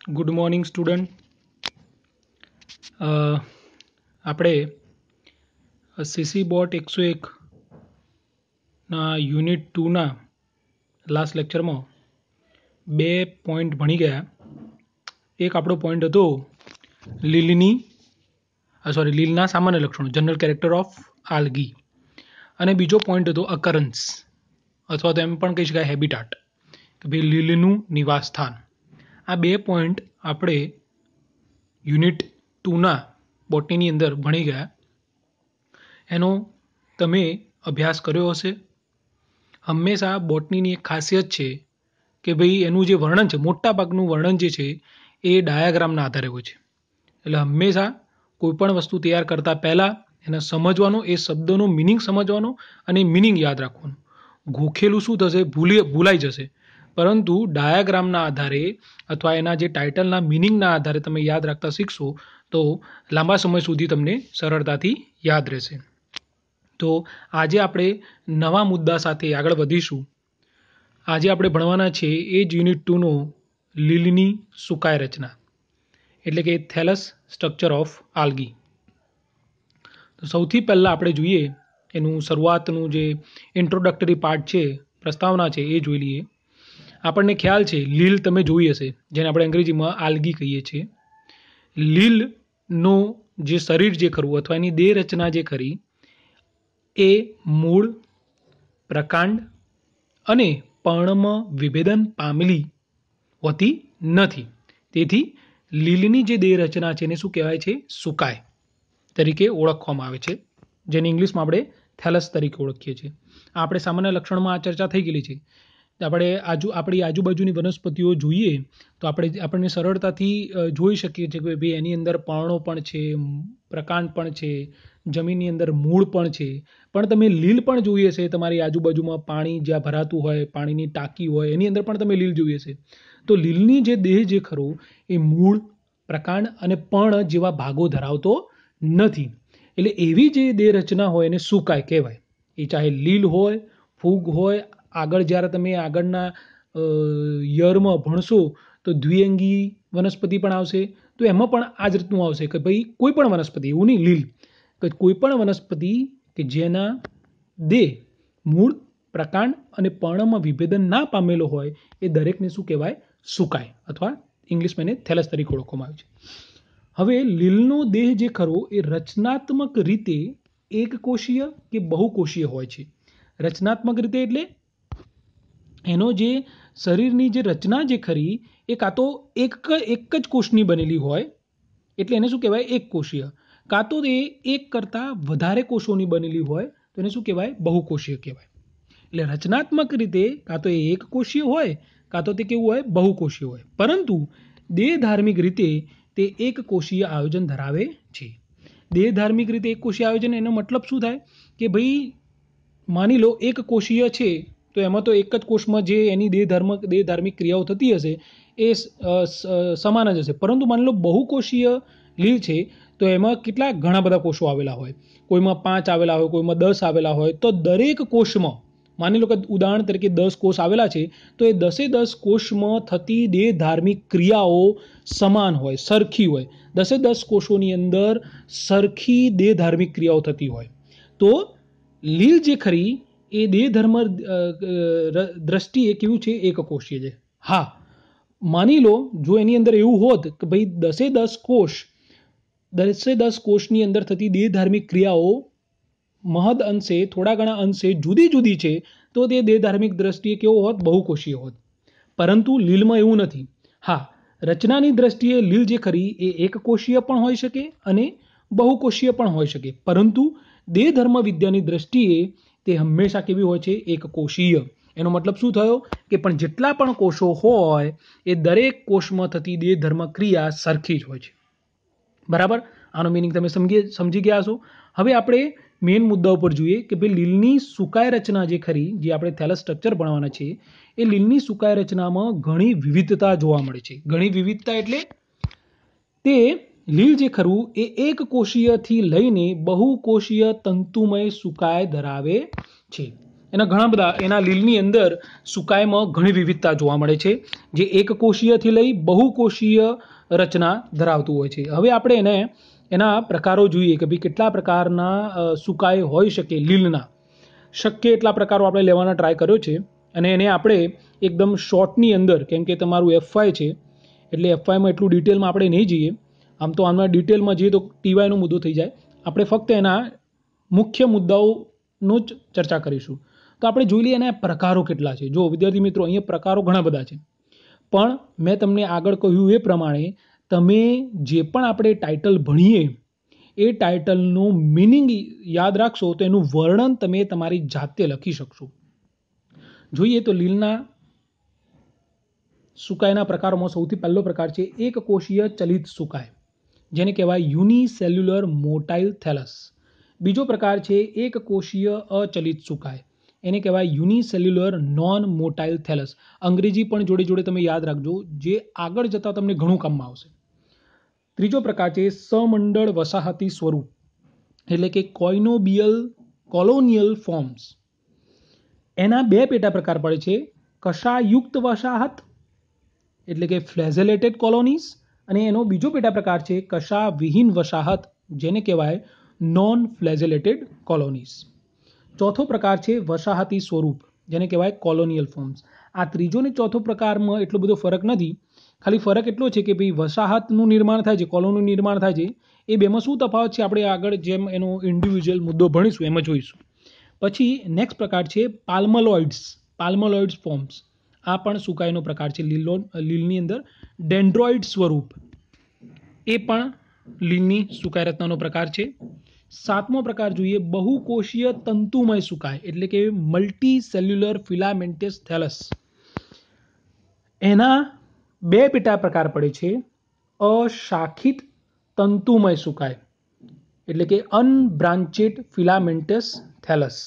Good morning student. આપણે CC boat 101ના unit 2ના last લેક્ચરમાં 2 point ભણી ગયા. એક આપણો પોઈન્ટ હતો લીલના સામાન્ય લક્ષણો, જનરલ કેરેક્ટર ઓફ આલ્ગી, અને બીજો પોઈન્ટ હતો અકરન્સ અથવા તો એમ પણ કહી શકાય હેબિટાટ, કે ભાઈ લીલનું નિવાસ સ્થાન. આ 2 પોઈન્ટ આપણે યુનિટ 2ના બોટનીની અંદર ભણી ગયા. એનો તમે અભ્યાસ કર્યો હશે. હંમેશા બોટનીની એક ખાસિયત છે કે ભાઈ એનું જે વર્ણન છે, મોટા ભાગનું વર્ણન જે છે એ ડાયાગ્રામના આધારે હોય છે. એટલે હંમેશા કોઈ પણ વસ્તુ તૈયાર કરતાં પહેલાં એને સમજવાનો, એ શબ્દનો મિનિંગ સમજવાનો અને મિનિંગ યાદ રાખવાનો. ગોખેલું શું થશે, ભૂલાઈ જશે. પરંતુ ડાયાગ્રામના આધારે અથવા એના જે ટાઇટલના મિનિંગના આધારે તમે યાદ રાખતા શીખશો તો લાંબા સમય સુધી તમને સરળતાથી યાદ રહેશે. તો આજે આપણે નવા મુદ્દા સાથે આગળ વધીશું. આજે આપણે ભણવાના છે એ જ યુનિટ 2નો લીલની સુકાય રચના, એટલે કે થેલસ સ્ટ્રક્ચર ઓફ આલ્ગી. તો સૌથી પહેલાં આપણે જોઈએ એનું શરૂઆતનું જે ઇન્ટ્રોડક્ટરી પાર્ટ છે, પ્રસ્તાવના છે, એ જોઈ લઈએ. આપણને ખ્યાલ છે લીલ તમે જોઈ હશે, જેને આપણે અંગ્રેજીમાં આલ્ગી કહીએ છીએ. લીલનો જે શરીર જે ખરું અથવા એની દેહ રચના જે ખરી એ મૂળ, પ્રકાંડ અને પર્ણમાં વિભેદન પામેલી હોતી નથી. તેથી લીલની જે દેહ રચના છે એને શું કહેવાય છે? સુકાય તરીકે ઓળખવામાં આવે છે, જેને ઇંગ્લિશમાં આપણે થેલસ તરીકે ઓળખીએ છીએ. આપણે સામાન્ય લક્ષણમાં આ ચર્ચા થઈ ગયેલી છે. આપણી આજુબાજુની વનસ્પતિઓ જોઈએ તો આપણને સરળતાથી જોઈ શકીએ છીએ કે ભાઈ એની અંદર પર્ણો પણ છે, પ્રકાંડ પણ છે, જમીનની અંદર મૂળ પણ છે. પણ તમે લીલ પણ જોઈ હશે તમારી આજુબાજુમાં, પાણી જ્યાં ભરાતું હોય, પાણીની ટાંકી હોય, એની અંદર પણ તમે લીલ જોઈ હશે. તો લીલની જે દેહ જે ખરો એ મૂળ, પ્રકાંડ અને પર્ણ જેવા ભાગો ધરાવતો નથી. એટલે એવી જે દેહ રચના હોય એને સુકાય કહેવાય. એ ચાહે લીલ હોય, ફૂગ હોય. આગળ જ્યારે તમે આગળના યરમાં ભણશો તો દ્વિઅંગી વનસ્પતિ પણ આવશે. તો એમાં પણ આ જ રીતનું આવશે કે ભાઈ કોઈ પણ વનસ્પતિ, એવું નહીં લીલ, કે કોઈ પણ વનસ્પતિ કે જેના દેહ મૂળ, પ્રકાંડ અને પર્ણમાં વિભેદન ના પામેલો હોય એ દરેકને શું કહેવાય? સુકાય, અથવા ઇંગ્લિશમાં એને થેલસ તરીકે ઓળખવામાં આવે છે. હવે લીલનો દેહ જે ખરો એ રચનાત્મક રીતે એકકોષીય કે બહુકોષીય હોય છે. રચનાત્મક રીતે એટલે એનો જે શરીરની જે રચના જે ખરી એ કાં તો એક જ કોષની બનેલી હોય, એટલે એને શું કહેવાય? એક કોષીય. કાં તો એ એક કરતાં વધારે કોષોની બનેલી હોય તો એને શું કહેવાય? બહુકોષીય કહેવાય. એટલે રચનાત્મક રીતે કાં તો એ એક કોષીય હોય, કાં તો તે કેવું હોય? બહુકોષીય હોય. પરંતુ દેહ ધાર્મિક રીતે તે એક કોષીય આયોજન ધરાવે છે. દેહ ધાર્મિક રીતે એક કોષીય આયોજન, એનો મતલબ શું થાય કે ભાઈ માની લો એક કોષીય છે તો એમાં તો એક જ કોષમાં જે એની દેહ ધાર્મિક ક્રિયાઓ થતી હશે એ સમાન જ હશે. પરંતુ માની લો બહુકોષીય લીલ છે તો એમાં કેટલા ઘણા બધા કોષો આવેલા હોય, કોઈમાં 5 આવેલા હોય, કોઈમાં 10 આવેલા હોય. તો દરેક કોષમાં માની લો કે ઉદાહરણ તરીકે 10 કોષ આવેલા છે તો એ 10 કોષમાં થતી દેહ ધાર્મિક ક્રિયાઓ સમાન હોય, સરખી હોય. 10 કોષોની અંદર સરખી દેહ ધાર્મિક ક્રિયાઓ થતી હોય. તો લીલ જે ખરી એ દેહ ધર્મ દ્રષ્ટિએ કેવું છે? એકકોષીય છે. હા, માની લો જો એની અંદર એવું હોત કે ભાઈ 10 કોષની અંદર થતી દેહ ધાર્મિક ક્રિયાઓ મહદ અંશે, થોડા ઘણા અંશે જુદી જુદી છે તો તે દેહ ધાર્મિક દ્રષ્ટિએ કેવો હોત? બહુકોષીય હોત. પરંતુ લીલમાં એવું નથી. હા, રચનાની દ્રષ્ટિએ લીલ જે ખરી એ એકકોષીય પણ હોઈ શકે અને બહુકોષીય પણ હોઈ શકે. પરંતુ દેહ ધર્મ વિદ્યાની દ્રષ્ટિએ તે હંમેશા કેવી હોય છે? એકકોષીય. એનો મતલબ શું થયો કે પણ જેટલા પણ કોષો હોય એ દરેક કોષમાં થતી દેહ ધર્મ ક્રિયા સરખી જ હોય છે. બરાબર? આનો મિનિંગ તમે સમજી ગયા હશો. હવે આપણે મેઇન મુદ્દા ઉપર જોઈએ કે ભાઈ લીલની સુકાય રચના જે ખરી, જે આપણે થેલસ સ્ટ્રક્ચર ભણવાના છે, એ લીલની સુકાય રચનામાં ઘણી વિવિધતા જોવા મળે છે. ઘણી વિવિધતા એટલે તે લીલ જે ખરું એ એક કોષીયથી લઈને બહુકોષીય તંતુમય સુકાય ધરાવે છે. એના ઘણા બધા એના લીલની અંદર સુકાયમાં ઘણી વિવિધતા જોવા મળે છે, જે એક કોષીયથી લઈ બહુકોષીય રચના ધરાવતું હોય છે. હવે આપણે એના પ્રકારો જોઈએ કે ભાઈ કેટલા પ્રકારના સુકાય હોઈ શકે લીલના. શક્ય એટલા પ્રકારો આપણે લેવાના ટ્રાય કર્યો છે, અને એને આપણે એકદમ શોર્ટની અંદર, કેમ કે તમારું એફવાય છે એટલે એફવાયમાં એટલું ડિટેલમાં આપણે નહીં જઈએ. આમ તો આમાં ડિટેલમાં જઈએ તો ટીવાયનો મુદ્દો થઈ જાય. આપણે ફક્ત એના મુખ્ય મુદ્દાઓનો જ ચર્ચા કરીશું. તો આપણે જોઈ લઈએ એના પ્રકારો કેટલા છે. જો વિદ્યાર્થી મિત્રો, અહીંયા પ્રકારો ઘણા બધા છે, પણ મેં તમને આગળ કહ્યું એ પ્રમાણે તમે જે પણ આપણે ટાઇટલ ભણીએ એ ટાઇટલનું મિનિંગ યાદ રાખશો તો એનું વર્ણન તમે તમારી જાતે લખી શકશો. જોઈએ તો લીલના સુકાયના પ્રકારોમાં સૌથી પહેલો પ્રકાર છે એક કોષીય ચલિત સુકાય, જેને કહેવાય યુનિસેલ્યુલર મોટાઇલ થેલસ. બીજો પ્રકાર છે એક કોષીય અચલિત સુકાય, એને કહેવાય યુનિસેલ્યુલર નોન મોટાઇલ થેલસ. અંગ્રેજી પણ જોડે જોડે તમે યાદ રાખજો, જે આગળ જતાં તમને ઘણું કામમાં આવશે. ત્રીજો પ્રકાર છે સમંડળ વસાહતી સ્વરૂપ, એટલે કે કોલોનિયલ ફોર્મ્સ. એના બે પેટા પ્રકાર પડે છે, કશાયુક્ત વસાહત એટલે કે ફ્લેઝેલેટેડ કોલોનીઝ, અને એનો બીજો પેટા પ્રકાર છે કશા વિહીન વસાહત, જેને કહેવાય નોન ફ્લેઝેલેટેડ કોલોનીઝ. ચોથો પ્રકાર છે વસાહતી સ્વરૂપ, જેને કહેવાય કોલોનિયલ ફોર્મ્સ. આ ત્રીજો ને ચોથો પ્રકારમાં એટલો બધો ફરક નથી, ખાલી ફરક એટલો છે કે ભાઈ વસાહતનું નિર્માણ થાય છે, કોલોનીનું નિર્માણ થાય છે, એ બેમાં શું તફાવત છે આપણે આગળ જેમ એનો ઇન્ડિવિજ્યુઅલ મુદ્દો ભણીશું એમાં જોઈશું. પછી નેક્સ્ટ પ્રકાર છે પાલ્મલોઇડ્સ ફોર્મ્સ. આ પણ સુકાયનો પ્રકાર છે લીલની અંદર. ડેન્ડ્રોઇડ સ્વરૂપ, એ પણ લીલની સુકાય રચનાનો પ્રકાર છે. સાતમો પ્રકાર જોઈએ બહુકોષીય તંતુમય સુકાય, એટલે કે મલ્ટી સેલ્યુલર ફિલામેન્ટસ થેલસ. એના બે પેટા પ્રકાર પડે છે, અશાખિત તંતુમય સુકાય એટલે કે અનબ્રાન્ચેડ ફિલામેન્ટસ થેલસ.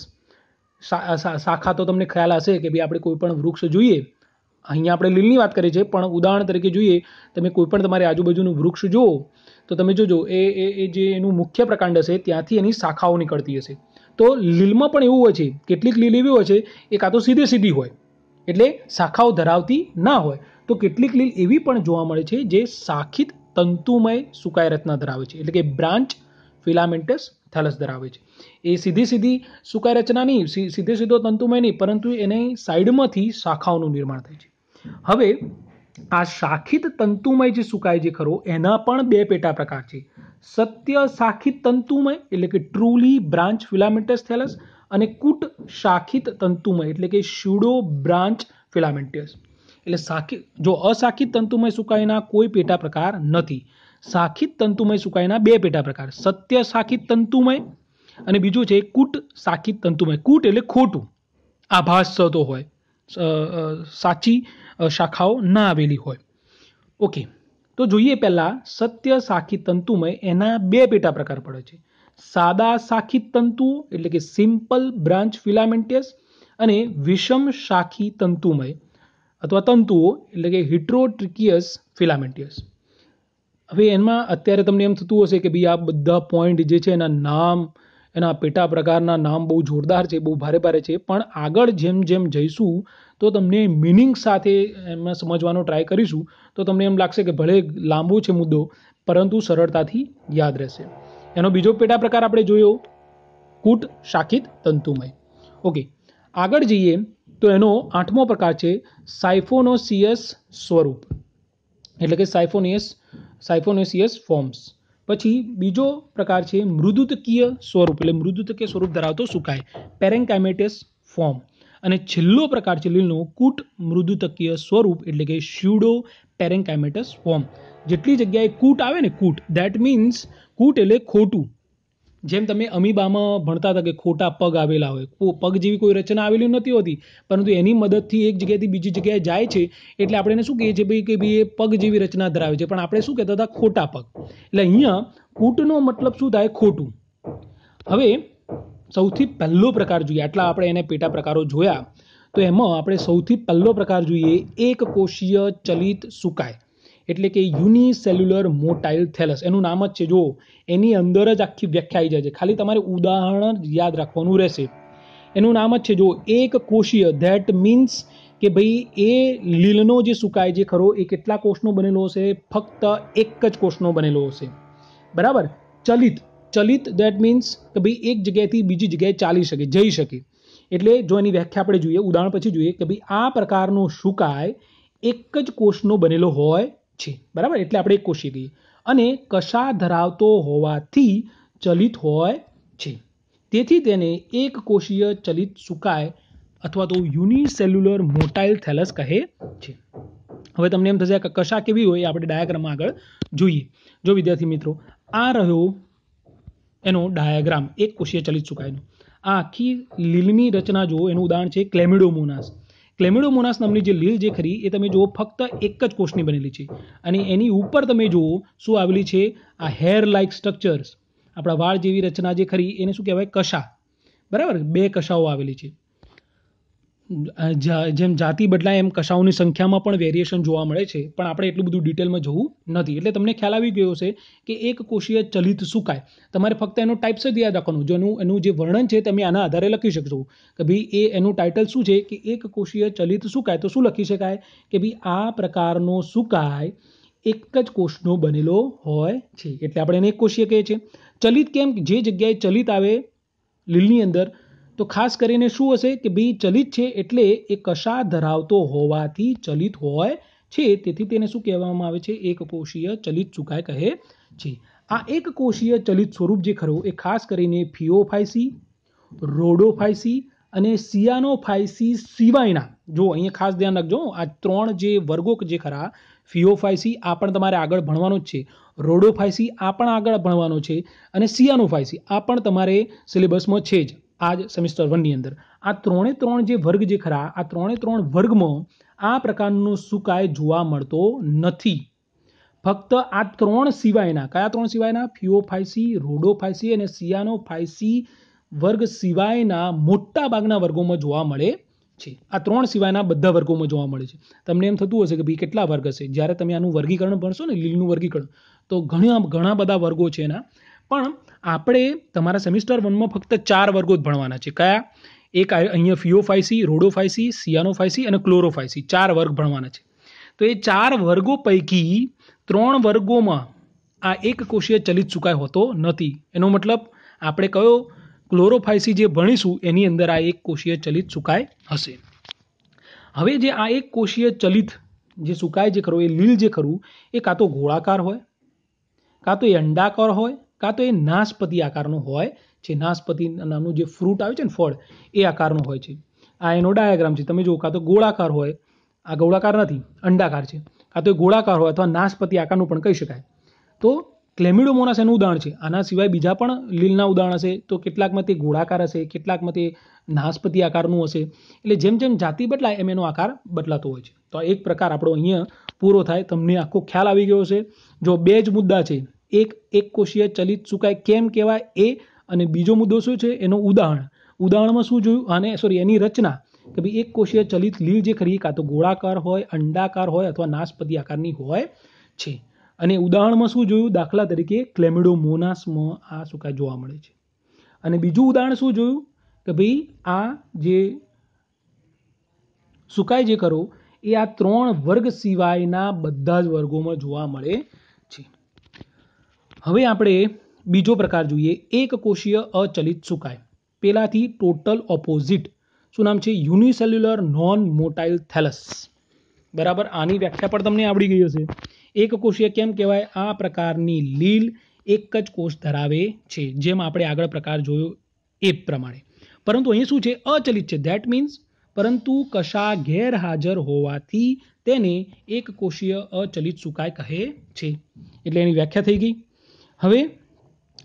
શાખા તો તમને ખ્યાલ હશે કે ભાઈ આપણે કોઈ પણ વૃક્ષ જોઈએ, અહીંયા આપણે લીલની વાત કરીએ છીએ, પણ ઉદાહરણ તરીકે જોઈએ તમે કોઈ પણ તમારી આજુબાજુનું વૃક્ષ જુઓ તો તમે જોજો એ જે એનું મુખ્ય પ્રકાંડ હશે ત્યાંથી એની શાખાઓ નીકળતી હશે. તો લીલમાં પણ એવું હોય છે, કેટલીક લીલ એવી હોય છે એ કાં તો સીધી હોય એટલે શાખાઓ ધરાવતી ના હોય, તો કેટલીક લીલ એવી પણ જોવા મળે છે જે શાખિત તંતુમય સુકાય રચના ધરાવે છે, એટલે કે બ્રાન્ચ ફિલામેન્ટસ થેલસ ધરાવે છે. એ સીધી સુકાય રચના નહીં, સીધો તંતુમય નહીં, પરંતુ એને સાઈડમાંથી શાખાઓનું નિર્માણ થાય છે. હવે આ શાખિત તંતુમય જે સુકાય જે ખરો એના પણ બે પેટા પ્રકાર છે, સત્ય શાખિત તંતુમય એટલે કે ટ્રુલી બ્રાન્ચ ફિલામેન્ટસ થેલસ, અને કૂટ શાખિત તંતુમય એટલે કે સ્યુડો બ્રાન્ચ ફિલામેન્ટસ. એટલે જો અશાખિત તંતુમય સુકાયના કોઈ પેટા પ્રકાર નથી. શાખિત તંતુમય સુકાયના બે પેટા પ્રકાર, સત્ય શાખિત તંતુમય અને બીજું છે કૂટ શાખિત તંતુમય. કૂટ એટલે ખોટું, આભાસ થતો હોય, સાચી શાખાઓ ના આવેલી હોય. ઓકે, તો જોઈએ પહેલા સત્ય શાખિત તંતુમય. એના બે પેટા પ્રકાર પડે છે, સાદા શાખિત તંતુઓ એટલે કે સિમ્પલ બ્રાન્ચ ફિલામેન્ટસ, અને વિષમ શાખી તંતુમય અથવા તંતુઓ એટલે કે હિટ્રોટ્રિકિયસ ફિલામેન્ટસ. હવે એમાં અત્યારે તમને એમ થતું હશે કે ભાઈ આ બધા પોઈન્ટ જે છે એના નામ, એના પેટા પ્રકારના નામ બહુ જોરદાર છે, બહુ ભારે છે, પણ આગળ જેમ જઈશું તો તમને મિનિંગ સાથે એમાં સમજવાનો ટ્રાય કરીશું, તો તમને એમ લાગશે કે ભલે લાંબુ છે મુદ્દો, પરંતુ સરળતાથી યાદ રહેશે. એનો બીજો પેટા પ્રકાર આપણે જોયો કૂટ શાખિત તંતુમય. ઓકે, આગળ જઈએ તો એનો આઠમો પ્રકાર છે સાયફોનોસિયસ સ્વરૂપ, એટલે કે સાયફોનોસિયસ ફોર્મ્સ. પછી બીજો પ્રકાર છે મૃદુતકીય સ્વરૂપ, એટલે મૃદુતકીય સ્વરૂપ ધરાવતો સુકાય, પેરેન્કાઇમેટસ ફોર્મ. અને છેલ્લો પ્રકાર છે લીલનો કૂટ મૃદુતકીય સ્વરૂપ એટલે કે સ્યુડો પેરેન્કાઇમેટસ ફોર્મ. જેટલી જગ્યાએ કૂટ આવે ને, કૂટ દેટ મીન્સ કૂટ એટલે ખોટું. જેમ તમે અમીબામાં ભણતા હતા કે ખોટા પગ આવેલા હોય, પગ જેવી કોઈ રચના આવેલી નથી હોતી, પરંતુ એની મદદથી એક જગ્યાએથી બીજી જગ્યાએ જાય છે, એટલે આપણે એને શું કહીએ છીએ ભાઈ કે ભાઈ એ પગ જેવી રચના ધરાવે છે, પણ આપણે શું કહેતા હતા ખોટા પગ. એટલે અહીંયા કૂટનો મતલબ શું થાય, ખોટું. હવે સૌથી પહેલો પ્રકાર જોઈએ, આટલા આપણે એને પેટા પ્રકારો જોયા, તો એમાં આપણે સૌથી પહેલો પ્રકાર જોઈએ એક કોષીય ચલિત સુકાય, એટલે કે યુનિસેલ્યુલર મોટાઇલ થેલસ. એનું નામ જ છે, જો એની અંદર જ આખી વ્યાખ્યા આવી જાય છે, ખાલી તમારે ઉદાહરણ યાદ રાખવાનું રહેશે. એનું નામ જ છે જો એક કોષીય. ધેટ મીન્સ કે ભાઈ એ લીલનો જે સુકાય જે ખરો એ કેટલા કોષનો બનેલો હશે? ફક્ત એક જ કોષનો બનેલો હશે. બરાબર. ચલિત. ચલિત ધેટ મીન્સ કે ભાઈ એક જગ્યાએથી બીજી જગ્યાએ ચાલી શકે, જઈ શકે. એટલે જો એની વ્યાખ્યા આપણે જોઈએ, ઉદાહરણ પછી જોઈએ કે ભાઈ આ પ્રકારનો સુકાય એક જ કોષનો બનેલો હોય છે. બરાબર. એટલે આપણે એક કોષીય કહીએ. અને કશા ધરાવતો હોવાથી ચલિત હોય છે. તેથી તેને એક કોષીય ચલિત સુકાય અથવા તો યુનિસેલ્યુલર મોટાઇલ થેલસ કહે છે. હવે તમને એમ થશે કે કશા કેવી હોય આપણે ડાયાગ્રામમાં આગળ જોઈએ. જો વિદ્યાર્થી મિત્રો, આ રહ્યો એનો ડાયાગ્રામ એક કોષીય ચલિત સુકાયનો. આ આખી લીલની રચના જુઓ, એનું ઉદાહરણ છે ક્લેમિડોમોનાસ. ક્લેમિડોમોનાસ નામની જે લીલ જે ખરી એ તમે જુઓ ફક્ત એક જ કોષની બનેલી છે. અને એની ઉપર તમે જુઓ શું આવેલી છે? આ હેર લાઇક સ્ટ્રક્ચર્સ, આપણા વાળ જેવી રચના જે ખરી એને શું કહેવાય? કશા. બરાબર. બે કશાઓ આવેલી છે. જેમ જાતિ બદલાય એમ કશાઓની સંખ્યામાં પણ વેરિએશન જોવા મળે છે, પણ આપણે એટલું બધું ડિટેલમાં જોવું નથી. એટલે તમને ખ્યાલ આવી ગયો છે કે એક કોષીય ચલિત સુકાય. તમારે ફક્ત એનો ટાઈપ્સ જ યાદ રાખવાનું. જો એનું જે વર્ણન છે તમે આના આધારે લખી શકશો કે ભાઈ એનું ટાઇટલ શું છે કે એક કોષીય ચલિત સુકાય. તો શું લખી શકાય કે ભાઈ આ પ્રકારનો સુકાય એક જ કોષનો બનેલો હોય છે. એટલે આપણે એને એક કોષીય કહીએ છીએ. ચલિત કેમ? જે જગ્યાએ ચલિત આવે લીલની અંદર તો ખાસ કરીને શું હશે કે ભાઈ ચલિત છે એટલે એ કશા ધરાવતો હોવાથી ચલિત હોય છે. તેથી તેને શું કહેવામાં આવે છે? એક કોષીય ચલિત સુકાય કહે છે. આ એક કોષીય ચલિત સ્વરૂપ જે ખરું એ ખાસ કરીને ફિયોફાઇસી, રોડોફાઇસી અને સિયાનોફાઇસી સિવાયના, જો અહીંયા ખાસ ધ્યાન રાખજો, આ ત્રણ જે વર્ગો જે ખરા, ફિયોફાઇસી આ પણ તમારે આગળ ભણવાનો જ છે, રોડોફાઇસી આ પણ આગળ ભણવાનો છે, અને સિયાનોફાઇસી આ પણ તમારે સિલેબસમાં છે જ આ જ સેમિસ્ટર 1 ની અંદર. આ ત્રણ જે વર્ગ જે ખરા, આ ત્રણ વર્ગમાં આ પ્રકારનો સુકાય જોવા મળતો નથી. ફક્ત આ ત્રણ સિવાયના, કયા ત્રણ સિવાયના? ફિયોફાઇસી, રોડોફાઇસી અને સિયાનોફાઇસી વર્ગ સિવાયના મોટા ભાગના વર્ગોમાં જોવા મળે છે. આ ત્રણ સિવાયના બધા વર્ગોમાં જોવા મળે છે. તમને એમ થતું હશે કે ભાઈ કેટલા વર્ગ હશે? જ્યારે તમે આનું વર્ગીકરણ ભણશો ને, લીલનું વર્ગીકરણ, તો ઘણા બધા વર્ગો છે એના. પણ આપણે તમારા સેમિસ્ટર 1માં ફક્ત 4 વર્ગો જ ભણવાના છે. કયા? એક અહીંયા ફિયોફાઇસી, રોડોફાઇસી, સિયાનોફાઇસી અને ક્લોરોફાઇસી, 4 વર્ગ ભણવાના છે. તો એ 4 વર્ગો પૈકી 3 વર્ગોમાં આ એક કોષીય ચલિત સુકાય હોતો નથી. એનો મતલબ આપણે કયો ક્લોરોફાઇસી જે ભણીશું એની અંદર આ એક કોષીય ચલિત સુકાય હશે. હવે જે આ એક કોષીય ચલિત જે સુકાય જે ખરું, એ લીલ જે ખરું, એ કાં તો ગોળાકાર હોય, કાં તો એ અંડાકાર હોય, કાં તો એ નાસપતિ આકારનો હોય છે. નાસપતિ નામનું જે ફ્રૂટ આવે છે ને, ફળ, એ આકારનો હોય છે. આ એનો ડાયાગ્રામ છે. તમે જુઓ, કાં તો ગોળાકાર હોય, આ ગોળાકાર નથી, અંડાકાર છે, કાં તો એ ગોળાકાર હોય અથવા નાસપતિ આકારનું પણ કહી શકાય. તો ક્લેમિડોમોનાસ એનું ઉદાહરણ છે. આના સિવાય બીજા પણ લીલના ઉદાહરણ હશે. તો કેટલાકમાં તે ગોળાકાર હશે, કેટલાકમાં તે નાસપતિ આકારનું હશે. એટલે જેમ જેમ જાતિ બદલાય એમ એનો આકાર બદલાતો હોય છે. તો એક પ્રકાર આપણો અહીંયા પૂરો થાય. તમને આખો ખ્યાલ આવી ગયો છે. જો બે જ મુદ્દા છે, એક કોષીય ચલિત સુકાય કેમ કહેવાય એ, અને બીજો મુદ્દો શું છે એનો ઉદાહરણમાં શું જોયું, અને એની રચના કે ભાઈ એક કોષીય ચલિત લીલ જે ખરી કાં તો ગોળાકાર હોય, અંડાકાર હોય અથવા નાસપતિ આકારની હોય છે. અને ઉદાહરણમાં શું જોયું? દાખલા તરીકે ક્લેમિડોમોનાસમાં આ સુકાય જોવા મળે છે. અને બીજું ઉદાહરણ શું જોયું કે ભાઈ આ જે સુકાય જે ખરો એ આ 3 વર્ગ સિવાયના બધા જ વર્ગોમાં જોવા મળે છે. હવે આપણે બીજો પ્રકાર જોઈએ, એક કોષીય અચલિત સુકાય. પેલાથી ટોટલ ઓપોઝિટ. શું નામ છે? યુનિસેલ્યુલર નોન મોટાઇલ થેલસ. બરાબર. આની વ્યાખ્યા પણ તમને આવડી ગઈ હશે. એક કોષીય કેમ કહેવાય? આ પ્રકારની લીલ એક જ કોષ ધરાવે છે, જેમ આપણે આગળ પ્રકાર જોયો એ પ્રમાણે. પરંતુ અહીં શું છે? અચલિત છે. ધેટ મીન્સ પરંતુ કશા ગેરહાજર હોવાથી તેને એક કોષીય અચલિત સુકાય કહે છે. એટલે એની વ્યાખ્યા થઈ ગઈ. હવે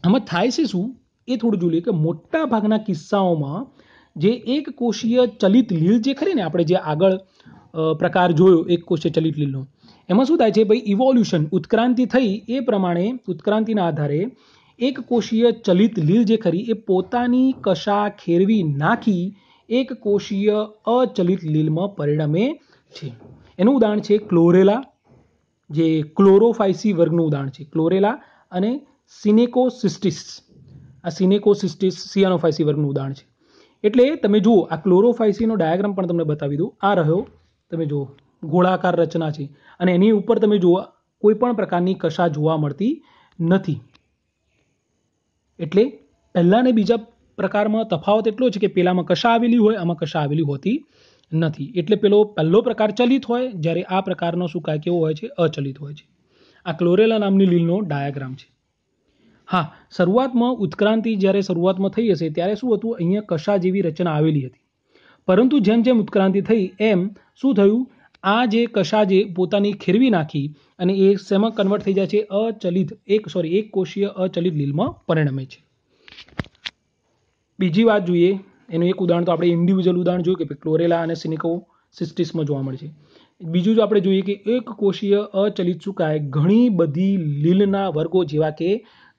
આમાં થાય છે શું એ થોડું જોઈએ કે મોટા ભાગના કિસ્સાઓમાં જે એક કોષીય ચલિત લીલ જે ખરી ને, આપણે જે આગળ પ્રકાર જોયો એક કોષીય ચલિત લીલનો, એમાં શું થાય છે ભાઈ? ઇવોલ્યુશન, ઉત્ક્રાંતિ થઈ. એ પ્રમાણે ઉત્ક્રાંતિના આધારે એક કોષીય ચલિત લીલ જે ખરી એ પોતાની કશા ખેરવી નાખી એક કોષીય અચલિત લીલમાં પરિણમે છે. એનું ઉદાહરણ છે ક્લોરેલા, જે ક્લોરોફાઇસી વર્ગનું ઉદાહરણ છે. ક્લોરેલા અને સિનેકોસિસ્ટિસ. આ સિનેકોસિસ્ટિસ સિયાનોફાઇસી વર્ગનું ઉદાહરણ છે. એટલે તમે જુઓ આ ક્લોરોફાઇસીનો ડાયાગ્રામ પણ તમને બતાવી દઉં. આ રહ્યો, તમે જુઓ ગોળાકાર રચના છે અને એની ઉપર તમે જુઓ કોઈ પણ પ્રકારની કશા જોવા મળતી નથી. એટલે પહેલા અને બીજા પ્રકારમાં તફાવત એટલો છે કે પેલામાં કશા આવેલી હોય, આમાં કશા આવેલી હોતી નથી. એટલે પહેલો પ્રકાર ચલિત હોય, જ્યારે આ પ્રકારનો શું કાય કેવો હોય છે, અચલિત હોય છે. આ ક્લોરેલા નામની લીલનો ડાયાગ્રામ છે. હા, શરૂઆતમાં ઉત્ક્રાંતિ જ્યારે શરૂઆતમાં થઈ હશે ત્યારે શું હતું, અહીંયા કશા જેવી રચના આવેલી હતી. પરંતુ જેમ જેમ ઉત્ક્રાંતિ થઈ એમ શું થયું, આ જે કશા જે પોતાની ખેરવી નાખી અને એ શેમાં કન્વર્ટ થઈ જાય છે, એક કોષીય અચલિત લીલમાં પરિણમે છે. બીજી વાત જોઈએ, એનું એક ઉદાહરણ તો આપણે ઇન્ડિવિજ્યુઅલ ઉદાહરણ જોયું કે ક્લોરેલા અને સિનિકોસિસ્ટિસમાં જોવા મળે છે. બીજું જો આપણે જોઈએ કે એક કોષીય અચલિત સુકાય ઘણી બધી લીલના વર્ગો જેવા કે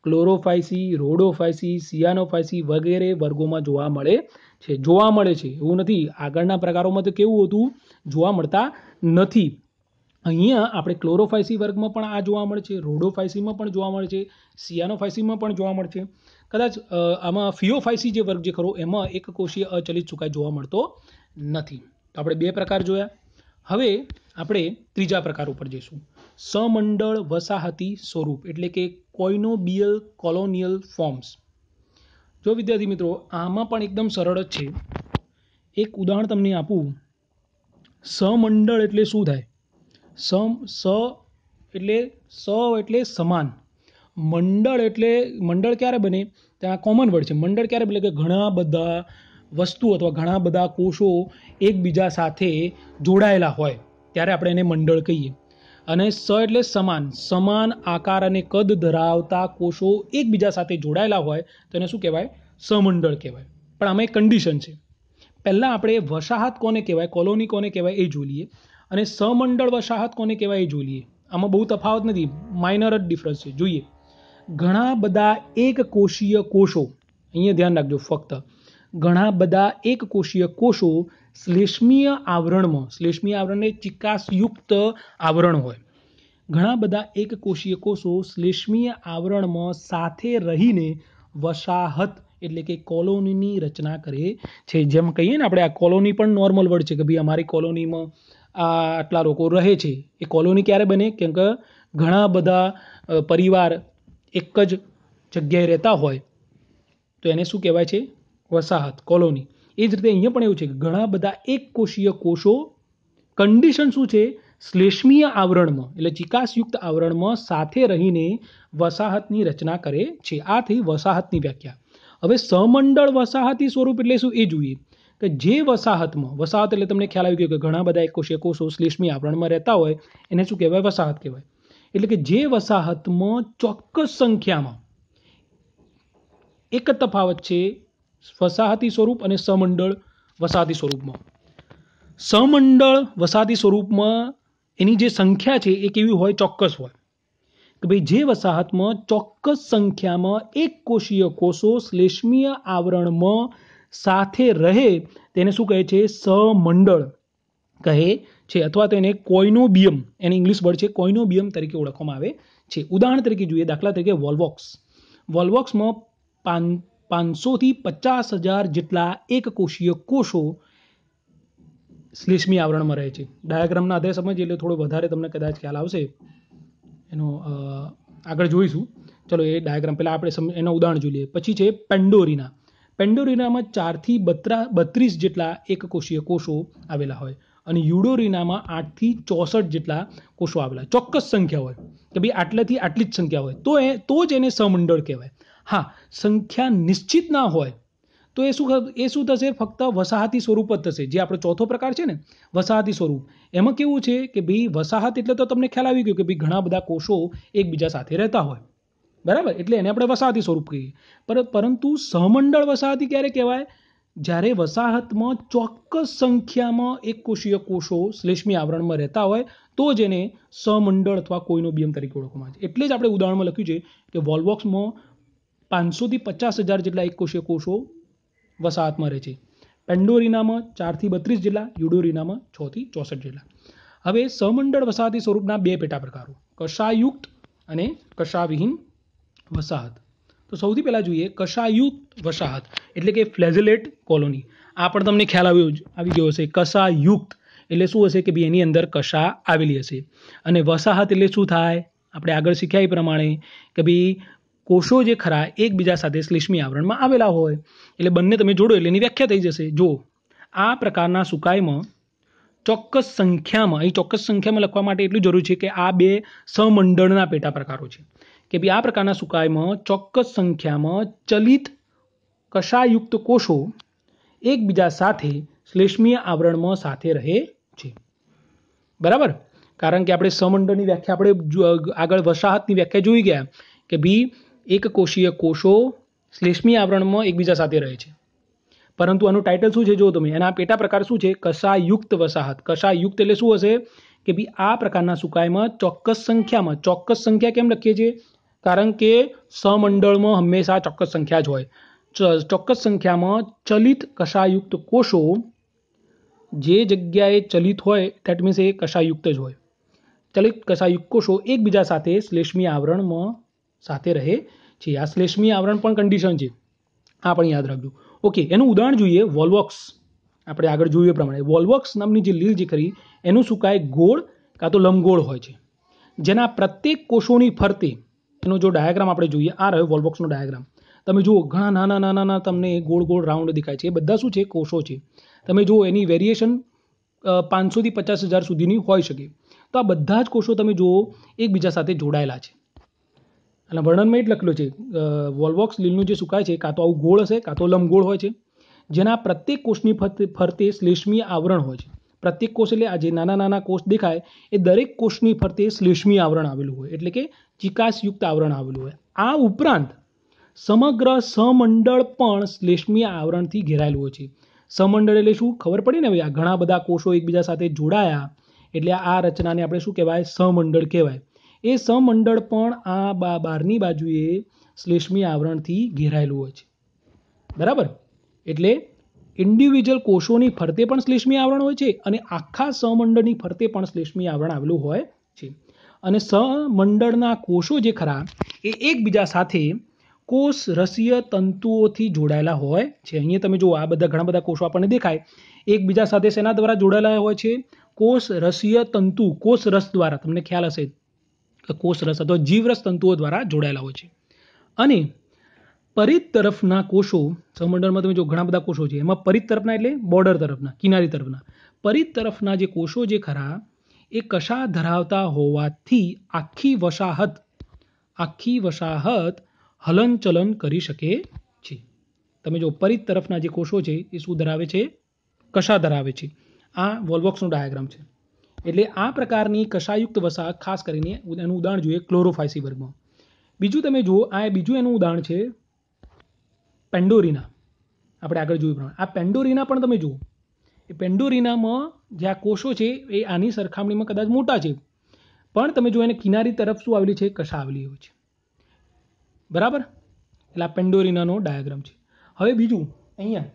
ક્લોરોફાઇસી, રોડોફાઇસી, સિયાનોફાઇસી વગેરે વર્ગોમાં જોવા મળે છે. એવું નથી, આગળના પ્રકારોમાં તો કેવું હતું, જોવા મળતા નથી. અહીંયા આપણે ક્લોરોફાઇસી વર્ગમાં પણ આ જોવા મળે છે, રોડોફાઇસીમાં પણ જોવા મળે છે, સિયાનોફાઇસીમાં પણ જોવા મળે છે. કદાચ આમાં ફિયોફાઇસી જે વર્ગ જે ખરો એમાં એક કોષીય અચલિત સુકાય જોવા મળતો નથી. તો આપણે બે પ્રકાર જોયા. હવે આપણે ત્રીજા પ્રકાર ઉપર જઈશું, સમંડળ વસાહતી સ્વરૂપ એટલે કે કોઇનોબિયલ કોલોનિયલ ફોર્મ્સ. જો વિદ્યાર્થી મિત્રો, આમાં પણ એકદમ સરળ જ છે. એક ઉદાહરણ તમને આપું. સમંડળ એટલે શું થાય? એટલે સમાન. મંડળ ક્યારે બને? ત્યાં કોમન વર્ડ છે. મંડળ ક્યારે બને કે ઘણા બધા વસ્તુ અથવા ઘણા બધા કોષો એકબીજા સાથે જોડાયેલા હોય ત્યારે આપણે એને મંડળ કહીએ. અને એટલે સમાન આકાર અને કદ ધરાવતા કોષો એકબીજા સાથે જોડાયેલા હોય તો એને શું કહેવાય? સમંડળ કહેવાય. પણ આમાં એક કન્ડિશન છે. પહેલા આપણે વસાહત કોને કહેવાય, કોલોની કોને કહેવાય એ જોઈ લઈએ, અને સમંડળ વસાહત કોને કહેવાય એ જોઈ લઈએ. આમાં બહુ તફાવત નથી, માઇનર જ ડિફરન્સ છે. જોઈએ, ઘણા બધા એક કોષીય કોષો, અહીંયા ધ્યાન રાખજો, ફક્ત ઘણા બધા એક કોષીય કોષો શ્લેષ્મીય આવરણને ચિકાસયુક્ત આવરણ હોય. ઘણા બધા એક કોષીય કોષો શ્લેષ્મીય આવરણમાં સાથે રહીને વસાહત એટલે કે કોલોનીની રચના કરે છે. જેમ કહીએ ને આપણે, આ કોલોની પણ નોર્મલ વર્ડ છે કે ભાઈ અમારી કોલોનીમાં આટલા લોકો રહે છે. એ કોલોની ક્યારે બને? કેમ કે ઘણા બધા પરિવાર એક જ જગ્યાએ રહેતા હોય તો એને શું કહેવાય છે? વસાહત, કોલોની. એ જ રીતે અહીંયા પણ એવું છે કે ઘણા બધા એક કોષીય કોષો, કન્ડિશન શું છે? શ્લેષ્મીય આવરણમાં એટલે ચિકાસયુક્ત આવરણમાં સાથે રહીને વસાહતની રચના કરે છે. આ થઈ વસાહતની વ્યાખ્યા. હવે સમંડળ વસાહતી સ્વરૂપ એટલે શું એ જોઈએ કે જે વસાહત એટલે તમને ખ્યાલ આવી ગયો કે ઘણા બધા એક કોષીય કોષો શ્લેષ્મીય આવરણમાં રહેતા હોય એને શું કહેવાય? વસાહત કહેવાય. એટલે કે જે વસાહતમાં ચોક્કસ સંખ્યામાં, એક જ તફાવત છે વસાહતી સ્વરૂપ અને સમંડળ વસાહતી સ્વરૂપમાં. સમંડળ વસાહતી સ્વરૂપમાં એની જે સંખ્યા છે એ કેવી હોય? ચોક્કસ હોય. કે ભાઈ જે વસાહતમાં ચોક્કસ સંખ્યામાં એક કોષીય કોષો શ્લેષ્મીય આવરણમાં સાથે રહે તેને શું કહે છે? સમંડળ કહે છે. અથવા તો એને કોઇનોબિયમ, એની ઇંગ્લિશ વર્ડ છે કોઇનોબિયમ તરીકે ઓળખવામાં આવે છે. ઉદાહરણ તરીકે જોઈએ, દાખલા તરીકે વોલ્વોક્સમાં 500 થી 50,000 જેટલા એક કોષીય કોષો શ્લેષ્મીય આવરણમાં રહે છે. ડાયાગ્રામના આધારે સમજીએ એટલે થોડો વધારે તમને કદાચ ખ્યાલ આવશે. એનો આગળ જોઈશું. ચલો, એ ડાયાગ્રામ પહેલાં આપણે એનું ઉદાહરણ જોઈ લઈએ. પછી છે પેન્ડોરિનામાં 4 થી 32 જેટલા એક કોષીય કોષો આવેલા હોય અને યુડોરિનામાં 8 થી 64 જેટલા કોષો આવેલા. ચોક્કસ સંખ્યા હોય કે ભાઈ આટલાથી આટલી જ સંખ્યા હોય તો જ એને સમંડળ કહેવાય. હા, સંખ્યા નિશ્ચિત ના હોય તો એ શું થશે? ફક્ત વસાહતી સ્વરૂપ જ થશે. જે આપણો ચોથો પ્રકાર છે ને, વસાહતી સ્વરૂપ, એમાં કેવું છે કે ભાઈ વસાહત એટલે તો તમને ખ્યાલ આવી ગયો કે ભાઈ ઘણા બધા કોષો એકબીજા સાથે રહેતા હોય, બરાબર? એટલે એને આપણે વસાહતી સ્વરૂપ કહીએ. પરંતુ સમંડળ વસાહતી ક્યારે કહેવાય? જ્યારે વસાહતમાં ચોક્કસ સંખ્યામાં એક કોષીય કોષો શ્લેષ્મીય આવરણમાં રહેતા હોય તો જ એને સમંડળ અથવા કોઇનોબિયમ તરીકે ઓળખવામાં આવે છે. એટલે જ આપણે ઉદાહરણમાં લખ્યું છે કે વોલ્વોક્સમાં 500 થી 50,000 જેટલા એક કોષીય કોષો વસાહતમાં રહે છે. પેન્ડોરિનામાં 4 થી 32 જેટલા, યુડોરિનામાં 6 થી 64 જેટલા. હવે સમંડળ વસાહતી સ્વરૂપના બે પેટા પ્રકારો, કશાયુક્ત અને કશાવિહીન વસાહત. તો સૌથી પહેલાં જોઈએ કશાયુક્ત વસાહત એટલે કે ફ્લેજેલેટ કોલોની. આ પણ તમને ખ્યાલ આવી ગયો હશે. કશાયુક્ત એટલે શું હશે કે ભાઈ એની અંદર કશા આવેલી હશે. અને વસાહત એટલે શું થાય? આપણે આગળ શીખ્યા એ પ્રમાણે કે ભાઈ કોષો જે ખરા એકબીજા સાથે શ્લેષ્મી આવરણમાં આવેલા હોય એટલે બંને તમે જોડો એટલે એની વ્યાખ્યા થઈ જશે. જો આ પ્રકારના સુકાઈમાં ચોક્કસ સંખ્યામાં, અહીં ચોક્કસ સંખ્યામાં લખવા માટે એટલું જરૂરી છે કે આ બે સમંડળના પેટા પ્રકારો છે કે ભાઈ આ પ્રકારના સુકાઈમાં ચોક્કસ સંખ્યામાં ચલિત કશાયુક્ત કોષો એકબીજા સાથે શ્લેષ્મીય આવરણમાં સાથે રહે છે. બરાબર? કારણ કે આપણે સમંડળની વ્યાખ્યા આપણે આગળ વસાહતની વ્યાખ્યા જોઈ ગયા કે ભાઈ એક કોષીય કોષો શ્લેષ્મીય આવરણમાં એકબીજા સાથે રહે છે. પરંતુ આનું ટાઇટલ શું છે જો તમે, એના પેટા પ્રકાર શું છે? કશાયુક્ત વસાહત. કશાયુક્ત એટલે શું હશે કે ભાઈ આ પ્રકારના સુકાઈમાં ચોક્કસ સંખ્યામાં, ચોક્કસ સંખ્યા કેમ લખીએ છીએ? કારણ કે સમંડળમાં હંમેશા ચોક્કસ સંખ્યા જ હોય. ચોક્કસ સંખ્યામાં ચલિત કશાયુક્ત કોષો જે જગ્યાએ ચલિત હોય દેટ મીન્સ એ કશાયુક્ત જ હોય. ચલિત કશાયુક્ત કોષો એકબીજા સાથે શ્લેષ્મીય આવરણમાં સાથે રહે છે. આ શ્લેષ્મીય આવરણ પણ કન્ડિશન છે, આ પણ યાદ રાખજો. ઓકે, એનું ઉદાહરણ જોઈએ વોલ્વોક્સ. આપણે આગળ જોઈએ પ્રમાણે વોલ્વોક્સ નામની જે લીલ જે ખરી એનું સુકાય ગોળ કાં તો લંબગોળ હોય છે, જેના પ્રત્યેક કોષોની ફરતે એનો જો ડાયાગ્રામ આપણે જોઈએ, આ રહ્યો વોલ્વોક્સનો ડાયાગ્રામ. તમે જુઓ ઘણા નાના નાના તમને ગોળ ગોળ રાઉન્ડ દેખાય છે. એ બધા શું છે? કોષો છે. તમે જુઓ એની વેરિએશન 500 થી 50,000 સુધીની હોઈ શકે. તો આ બધા જ કોષો તમે જુઓ એકબીજા સાથે જોડાયેલા છે. અને વર્ણનમાં એ જ લખેલું છે વોલ્વોક્સ લીલનું જે સુકાય છે કાં તો આવું ગોળ હશે કાં તો લંબગોળ હોય છે, જેના પ્રત્યેક કોષની ફરતે શ્લેષ્મીય આવરણ હોય છે. પ્રત્યેક કોષ એટલે આ જે નાના નાના કોષ દેખાય એ દરેક કોષની ફરતે શ્લેષ્મીય આવરણ આવેલું હોય, એટલે કે ચિકાસયુક્ત આવરણ આવેલું હોય. આ ઉપરાંત સમગ્ર સમંડળ પણ શ્લેષ્મીય આવરણથી ઘેરાયેલું હોય છે. સમંડળ એટલે શું? ખબર પડી ને ભાઈ, આ ઘણા બધા કોષો એકબીજા સાથે જોડાયા એટલે આ રચનાને આપણે શું કહેવાય? સમંડળ કહેવાય. એ સમંડળ પણ આ બહારની બાજુએ શ્લેષ્મીય આવરણથી ઘેરાયેલું હોય છે. બરાબર? એટલે ઇન્ડિવિજ્યુઅલ કોષોની ફરતે પણ શ્લેષ્મીય આવરણ હોય છે અને આખા સમંડળની ફરતે પણ શ્લેષ્મીય આવરણ આવેલું હોય છે. અને સમંડળના કોષો જે ખરા એ એકબીજા સાથે કોષ રસીય તંતુઓથી જોડાયેલા હોય છે. અહીંયા તમે જુઓ આ બધા ઘણા બધા કોષો આપણને દેખાય એકબીજા સાથે શેના દ્વારા જોડાયેલા હોય છે? કોષ રસીય તંતુ, કોષ રસ દ્વારા. તમને ખ્યાલ હશે કે કોષ રસ અથવા જીવરસ તંતુઓ દ્વારા જોડાયેલા હોય છે. અને પરિધ તરફના કોષો, સમંડળમાં તમે જો ઘણા બધા કોષો છે, એમાં પરિધ તરફના એટલે બોર્ડર તરફના, કિનારી તરફના. પરિધ તરફના જે કોષો જે ખરા એ કશા ધરાવતા હોવાથી આખી વસાહત હલનચલન કરી શકે છે. તમે જો પરિધ તરફના જે કોષો છે એ શું ધરાવે છે? કશા ધરાવે છે. આ વોલ્વોક્સનો ડાયાગ્રામ છે. એટલે આ પ્રકારની કશાયુક્ત વસાહત ખાસ કરીને એનું ઉદાહરણ જોઈએ ક્લોરોફાયસી વર્ગમાં. બીજું તમે જુઓ, આ બીજું એનું ઉદાહરણ છે પેન્ડોરિના. આપણે આગળ જોયું પ્રમાણે આ પેન્ડોરિના પણ તમે જુઓ, એ પેન્ડોરિનામાં જે આ કોષો છે એ આની સરખામણીમાં કદાચ મોટા છે, પણ તમે જો એને કિનારી તરફ શું આવેલી છે? કશા આવેલી હોય છે. બરાબર? એટલે આ પેન્ડોરિનાનો ડાયાગ્રામ છે. હવે બીજું અહીંયા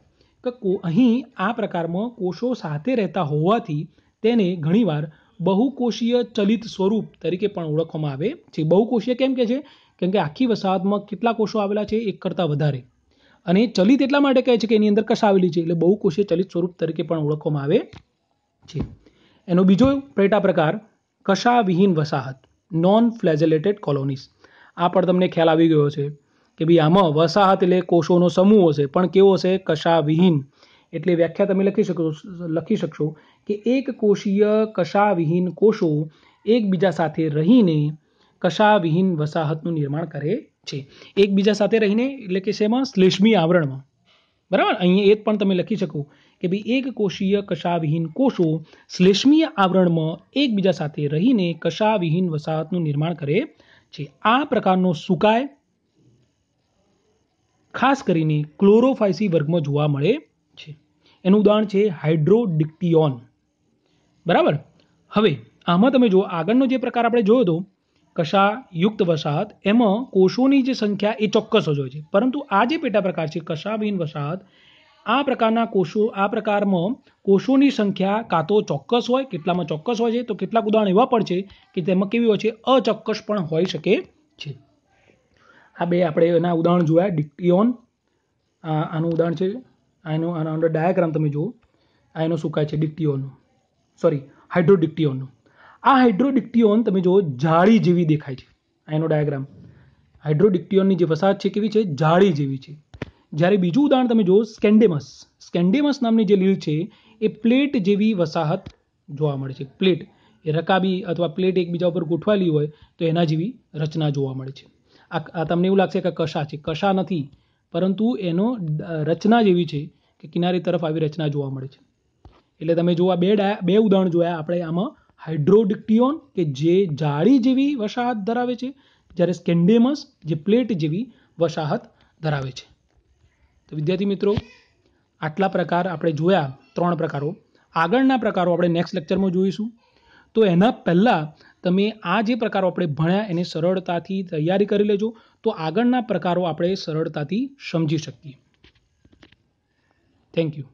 કે અહીં આ પ્રકારમાં કોષો સાથે રહેતા હોવાથી તેને ઘણીવાર બહુકોષીય ચલિત સ્વરૂપ તરીકે પણ ઓળખવામાં આવે છે. બહુકોષીય કેમ કે છે? કેમ કે આખી વસાહતમાં કેટલા કોષો આવેલા છે? એક કરતાં વધારે. અને ચલિત એટલા માટે કહે છે કે એની અંદર કશા આવેલી છે, એટલે બહુકોષીય ચલિત સ્વરૂપ તરીકે પણ ઓળખવામાં આવે છે. એનો બીજો પેટા પ્રકાર કશાવિહીન વસાહત, નોન ફ્લેજેલેટેડ કોલોનીઝ. આ પણ તમને ખ્યાલ આવી ગયો છે કે ભાઈ આમાં વસાહત એટલે કોષોનો સમૂહ હશે, પણ કેવો હશે? કશાવિહીન. એટલે વ્યાખ્યા તમે લખી શકશો કે એક કોષીય કશાવિહીન કોષો એકબીજા સાથે રહીને કશાવિહીન વસાહતનું નિર્માણ કરે છે. એકબીજા સાથે રહીને એટલે કે શેમાં? શ્લેષ્મીય આવરણમાં. બરાબર? અહીંયા એ પણ તમે લખી શકો કે ભાઈ એક કોષીય કશાવિહીન કોષો શ્લેષ્મીય આવરણમાં એકબીજા સાથે રહીને કશાવિહીન વસાહતનું નિર્માણ કરે છે. આ પ્રકારનો સુકાય ખાસ કરીને ક્લોરોફાયસી વર્ગમાં જોવા મળે છે. એનું ઉદાહરણ છે હાઇડ્રોડિક્ટિયોન. બરાબર? હવે આમાં તમે જો આગળનો જે પ્રકાર આપણે જોયો હતો કશાયુક્ત વસાહત, એમાં કોષોની જે સંખ્યા એ ચોક્કસ જ હોય છે. પરંતુ આ જે પેટા પ્રકાર છે કશાવિહીન વસાહત, આ પ્રકારના કોષો, આ પ્રકારમાં કોષોની સંખ્યા કાં તો ચોક્કસ હોય, કેટલામાં ચોક્કસ હોય છે, તો કેટલાક ઉદાહરણ એવા પણ છે કે તેમાં કેવી હોય છે? અચોક્કસ પણ હોઈ શકે છે. આ બે આપણે એના ઉદાહરણ જોયા. ડિક્ટિયોન, આનું ઉદાહરણ છે. આના અંદર ડાયાગ્રામ તમે જુઓ. આ એનું શું કહે છે? ડિક્ટિયોનનું, સોરી હાઇડ્રોડિક્ટિયોનનું. આ હાઇડ્રોડિક્ટિયોન તમે જુઓ જાળી જેવી દેખાય છે. આ એનો ડાયાગ્રામ. હાઇડ્રોડિક્ટિયોનની જે વસાહત છે કેવી છે? જાળી જેવી છે. જ્યારે બીજું ઉદાહરણ તમે જુઓ સ્કેન્ડેમસ. સ્કેન્ડેમસ નામની જે લીલ છે એ પ્લેટ જેવી વસાહત જોવા મળે છે. પ્લેટ એ રકાબી અથવા પ્લેટ એકબીજા ઉપર ગોઠવાયેલી હોય તો એના જેવી રચના જોવા મળે છે. આ તમને એવું લાગશે કે કશા છે. કશા નથી, પરંતુ એનો રચના જેવી છે કે કિનારી તરફ આવી રચના જોવા મળે છે. એટલે તમે જો આ બે ઉદાહરણ જોયા આપણે. આમાં હાઇડ્રોડિક્ટિયોન કે જે જાળી જેવી વસાહત ધરાવે છે, જ્યારે સ્કેન્ડેમસ જે પ્લેટ જેવી વસાહત ધરાવે છે. તો વિદ્યાર્થી મિત્રો, આટલા પ્રકાર આપણે જોયા, 3 પ્રકારો. આગળના પ્રકારો આપણે નેક્સ્ટ લેક્ચરમાં જોઈશું. તો એના પહેલાં તમે આ જે પ્રકારો આપણે ભણ્યા એને સરળતાથી તૈયારી કરી લેજો, તો આગળના પ્રકારો આપણે સરળતાથી સમજી શકીએ. Thank you.